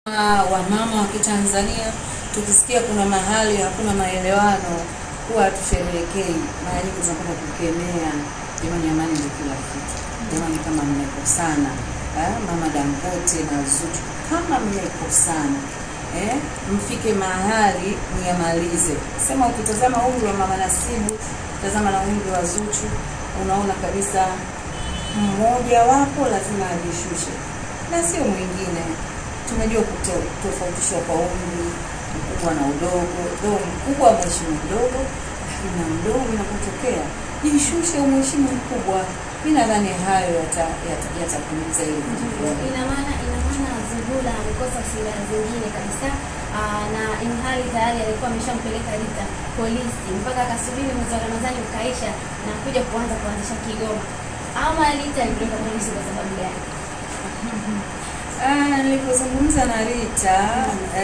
Wamama wa Kitanzania tukisikia kuna mahali hakuna maelewano huwa tusherehekei, mara nyingi tunapenda kukemea. Jamani, amani ndio kila kitu. Jamani, kama mmekosana, Mama Dangote na Zuchu, kama mmekosana, mfike mahali mnyamalize. Sema ukitazama umri wa Mama Nasibu, tazama na umri wa Zuchu, unaona kabisa mmoja wapo lazima ajishushe na sio mwingine. Tunajua kutofautishwa kwa umri, mkubwa na udogo, mkubwa mheshimu mdogo, lakini na mdogo inapotokea jishushe umheshimu mkubwa. Mimi nadhani hayo yatapunguza ile kitu. Ina maana Zuhura amekosa silaha zingine kabisa, na inhali tayari alikuwa ameshampeleka Rita polisi mpaka akasubiri mwezi wa Ramadhani ukaisha na kuja kuanzisha Kigoma. Ama Rita alipeleka polisi kwa sababu gani? Nilipozungumza na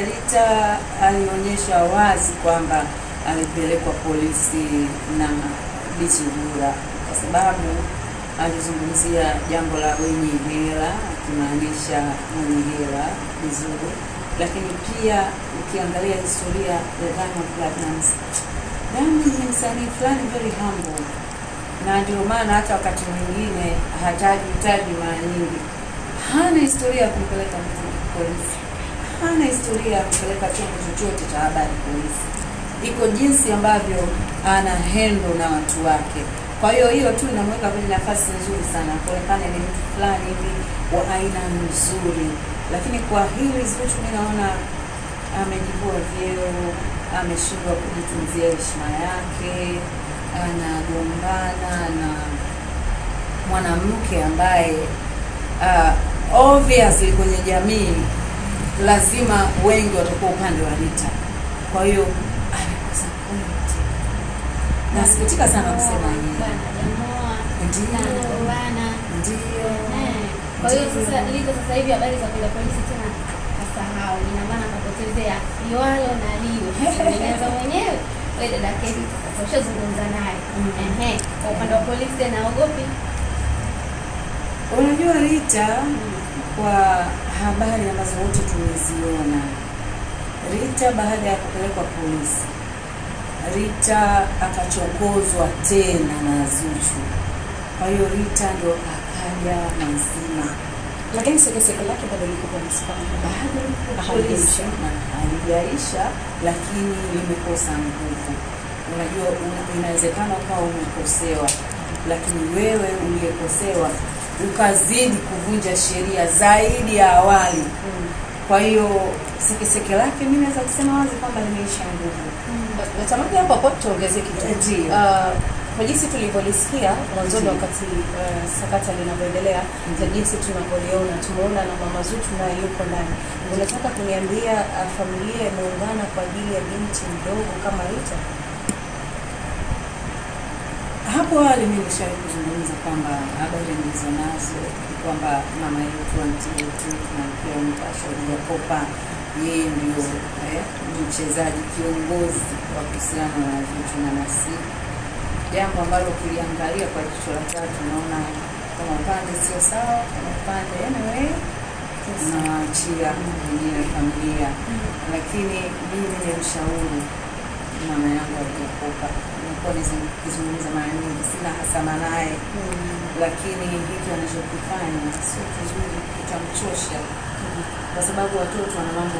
Rita alionyesha wazi kwamba alipelekwa polisi na Zuhura kwa sababu alizungumzia jambo la wenye hela, kumaanisha mwenye hela Zuhura. Lakini pia ukiangalia historia ya Diamond Platnumz, Diamond ni msanii fulani very humble, na ndio maana hata wakati mwingine hataji mara nyingi. Hana historia ya kumpeleka mtu polisi, hana historia ya kupeleka chombo chochote cha habari polisi. Iko jinsi ambavyo ana handle na watu wake. Kwa hiyo tu inamweka kwenye nafasi nzuri sana kuonekana ni mtu fulani hivi wa aina nzuri. Lakini kwa hili Zuchu mimi naona amejivua vyeo, ameshindwa kujitunzia heshima yake, anagombana na mwanamke ambaye obviously kwenye jamii lazima wengi watakuwa upande wa Rita. Kwa hiyo amekosa point. Nasikitika sana kusema hivi. Ndio. Kwa hiyo sasa hivi habari za kwenda polisi tena kasahau. Ina maana kapotezea Liwalo na Liwe. Nimeanza mwenyewe. Wewe dada Kedi sasa ushazungumza naye. Kwa upande wa polisi tena ogopi? Unajua Rita, kwa habari ambazo wote tumeziona, Rita baada ya kupelekwa polisi, Rita akachokozwa tena na Zuchu. Kwa hiyo Rita ndio akaja mazima. Lakini sekeseke lake bado liko polisi baada ya polisi halijaisha, lakini limekosa nguvu. Unajua inawezekana ukawa umekosewa, lakini wewe uliyekosewa ukazidi kuvunja sheria zaidi ya awali. Kwa hiyo sekeseke lake mimi naweza kusema wazi kwamba limeisha nguvu. Natamani hapo tuongeze kitu. Kwa jinsi tulivyolisikia mwanzoni wakati sakata linavyoendelea, na jinsi tunavyoliona, tumeona na Mama Zuchu na yuko ndani. Unataka kuniambia familia imeungana kwa ajili ya binti mdogo kama Rita? Hapo awali mimi nishawahi kuzungumza kwamba habari nilizonazo kwamba mama yetu na pia Mkashauri Yakopa, yeye ndio mchezaji kiongozi wa kuhusiana na Zuchu na Nasibu. Jambo ambalo ukiliangalia kwa jicho la tatu unaona kama upande sio sawa, kama upande anyway tunawaachia wenyewe familia. Lakini mimi ni mshauri mama yangu Yakopa. Nilikuwa nizungumza mara nyingi, sina hasama naye, lakini hiki anachokifanya sio kizuri, kitamchosha kwa sababu watoto wana mambo